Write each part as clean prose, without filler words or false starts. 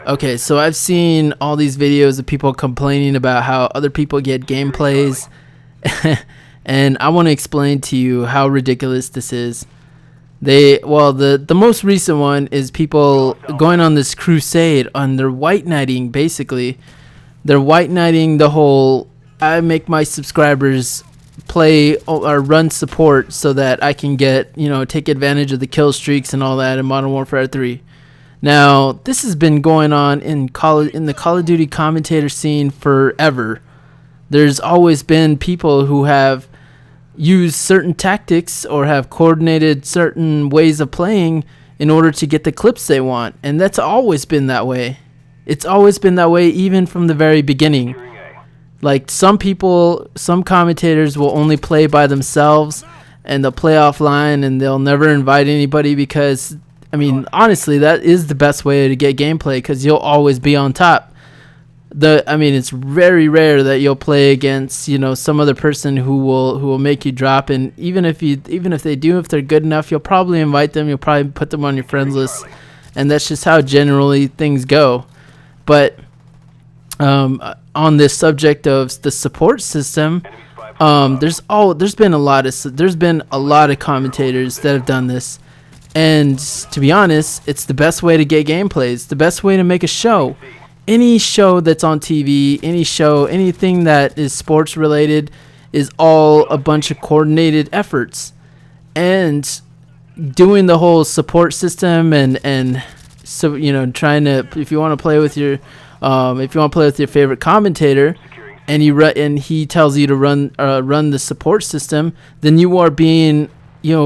Okay, so I've seen all these videos of people complaining about how other people get gameplays, and I want to explain to you how ridiculous this is. The most recent one is people going on this crusade on their white knighting. Basically, they're white knighting the whole I make my subscribers play or run support so that I can get, take advantage of the kill streaks and all that in Modern Warfare 3. Now, this has been going on in the Call of Duty commentator scene forever. There's always been people who have used certain tactics or have coordinated certain ways of playing in order to get the clips they want, and that's always been that way. It's always been that way even from the very beginning. Like some commentators will only play by themselves and they'll play offline and they'll never invite anybody because, honestly, that is the best way to get gameplay because you'll always be on top. It's very rare that you'll play against, some other person who will make you drop, and even if they're good enough, you'll probably invite them, you'll probably put them on your friends list, and that's just how generally things go. But on this subject of the support system, there's been a lot of commentators that have done this, and to be honest, it's the best way to get gameplays, the best way to make a show. Any show that's on TV, anything that is sports related is all a bunch of coordinated efforts. And doing the whole support system and so trying to, if you want to play with your favorite commentator and he tells you to run the support system, then you are being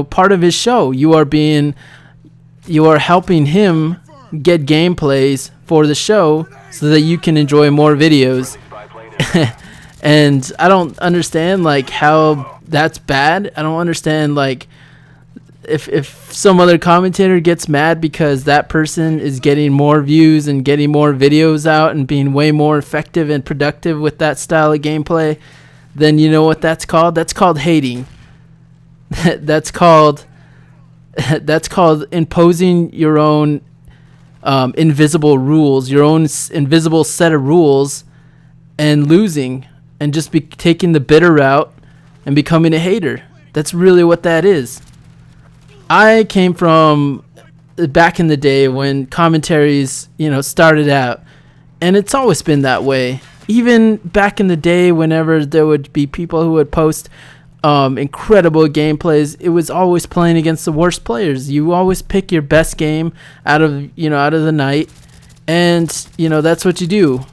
part of his show. You are helping him get gameplays for the show so that you can enjoy more videos. And I don't understand how that's bad. I don't understand if some other commentator gets mad because that person is getting more views and getting more videos out and being way more effective and productive with that style of gameplay, then you know what that's called? That's called hating. That's called imposing your own invisible rules, your own invisible set of rules, and losing and just taking the bitter route and becoming a hater. That's really what that is. I came from back in the day when commentaries, started out, and it's always been that way. Even back in the day, whenever there would be people who would post incredible gameplays, it was always playing against the worst players. You always pick your best game out of the night, and that's what you do.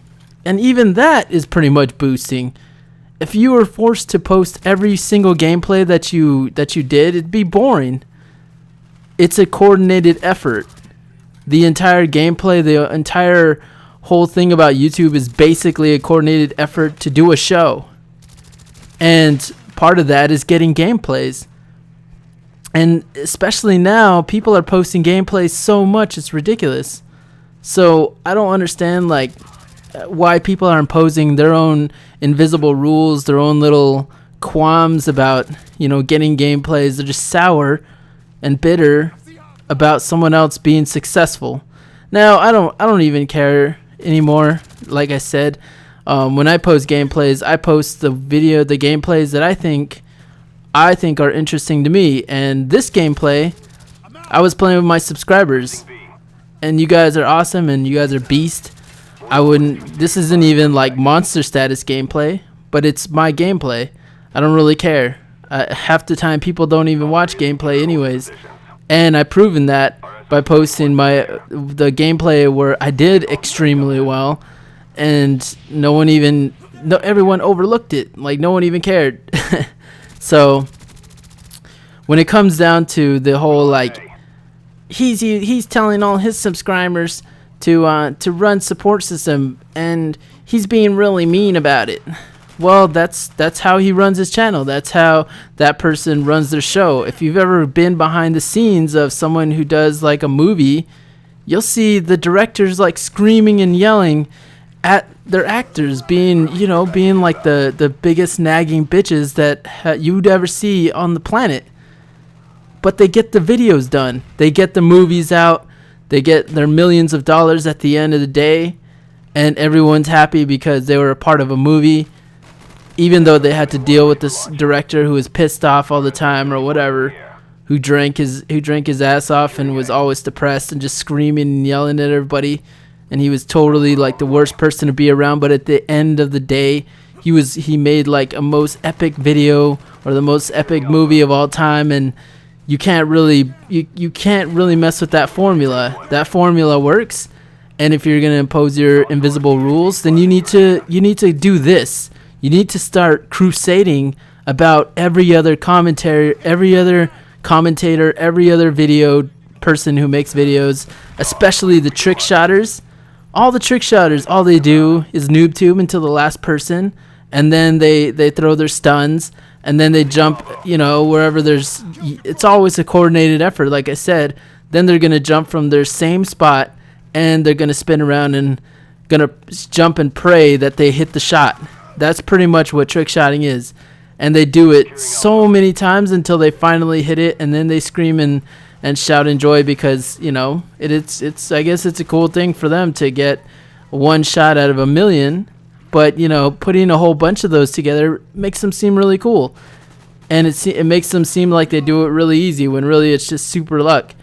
And even that is pretty much boosting. If you were forced to post every single gameplay that you did, it'd be boring. It's a coordinated effort. The entire gameplay, the entire whole thing about YouTube is basically a coordinated effort to do a show. And part of that is getting gameplays. And especially now, people are posting gameplays so much, it's ridiculous. So I don't understand why people are imposing their own invisible rules, their own little qualms about, getting gameplays. They're just sour and bitter about someone else being successful. Now, I don't even care anymore. Like I said, when I post gameplays, I post the gameplays that I think are interesting to me. And this gameplay, I was playing with my subscribers, and you guys are awesome, and you guys are beast. This isn't even monster status gameplay, but it's my gameplay. I don't really care. Half the time people don't even watch gameplay anyways, and I've proven that by posting the gameplay where I did extremely well, and everyone overlooked it. No one even cared. So when it comes down to the whole he's telling all his subscribers to run support system, and he's being really mean about it. Well, that's how he runs his channel. That's how that person runs their show. If you've ever been behind the scenes of someone who does a movie, you'll see the directors screaming and yelling at their actors, being the biggest nagging bitches that you'd ever see on the planet. But they get the videos done. They get the movies out. They get their millions of dollars at the end of the day, and everyone's happy because they were a part of a movie, even though they had to deal with this director who was pissed off all the time or whatever, who drank his ass off and was always depressed and just screaming and yelling at everybody, and he was totally like the worst person to be around. But at the end of the day, he made like a most epic video or the most epic movie of all time, and you can't really mess with that formula. That formula works, and if you're gonna impose your invisible rules, then you need to do this. You need to start crusading about every other commentator, every other video person who makes videos, especially the trick shotters. All the trick shotters, all they do is noob tube until the last person, and then they throw their stuns, and then they jump, wherever it's always a coordinated effort, like I said. Then they're going to jump from their same spot, and they're going to spin around and going to jump and pray that they hit the shot. That's pretty much what trick shotting is. And they do it so many times until they finally hit it, and then they scream and shout in joy because, it's I guess it's a cool thing for them to get one shot out of a million. But, putting a whole bunch of those together makes them seem really cool. And it makes them seem like they do it really easy when really it's just super luck.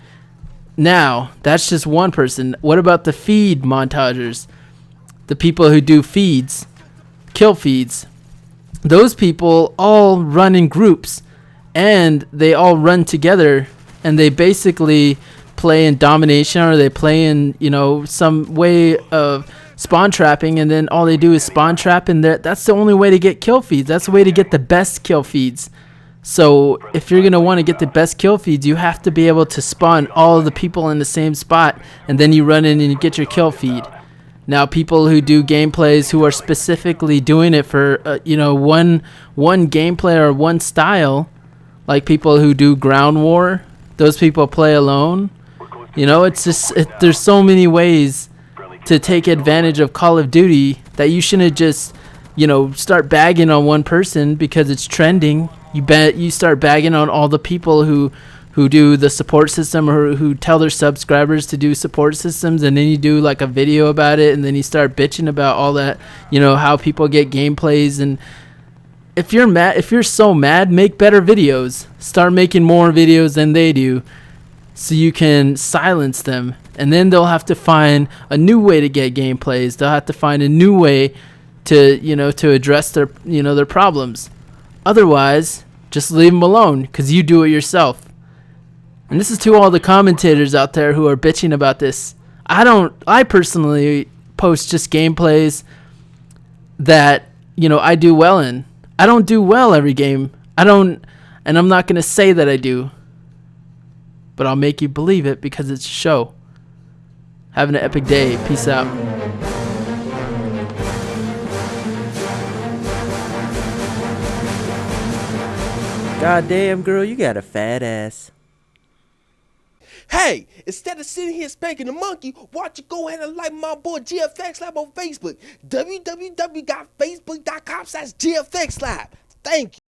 Now, that's just one person. What about the feed montagers? The people who do feeds, kill feeds. Those people all run in groups, and they all run together, and they basically play in domination, or they play in, some way of spawn trapping, and then all they do is spawn trap, and that's the only way to get kill feeds. That's the way to get the best kill feeds. So if you're going to want to get the best kill feeds, you have to be able to spawn all of the people in the same spot, and then you run in and you get your kill feed. Now, people who do gameplays who are specifically doing it for one gameplay or one style, like people who do ground war, those people play alone. It's just there's so many ways to take advantage of Call of Duty that you shouldn't just start bagging on one person because it's trending. You start bagging on all the people who do the support system, or who tell their subscribers to do support systems, and then you do like a video about it, and then you start bitching about all that, how people get gameplays. And if you're so mad, make better videos. Start making more videos than they do, so you can silence them, and then they'll have to find a new way to get gameplays. They'll have to find a new way to address their problems. Otherwise, just leave them alone, because you do it yourself. And this is to all the commentators out there who are bitching about this. I personally post just gameplays that, I do well in. I don't do well every game. And I'm not going to say that I do. But I'll make you believe it because it's a show. Having an epic day. Peace out. God damn, girl, you got a fat ass. Hey, instead of sitting here spanking the monkey, why don't you go ahead and like my boy GFXLab on Facebook. www.facebook.com/GFXLab. Thank you.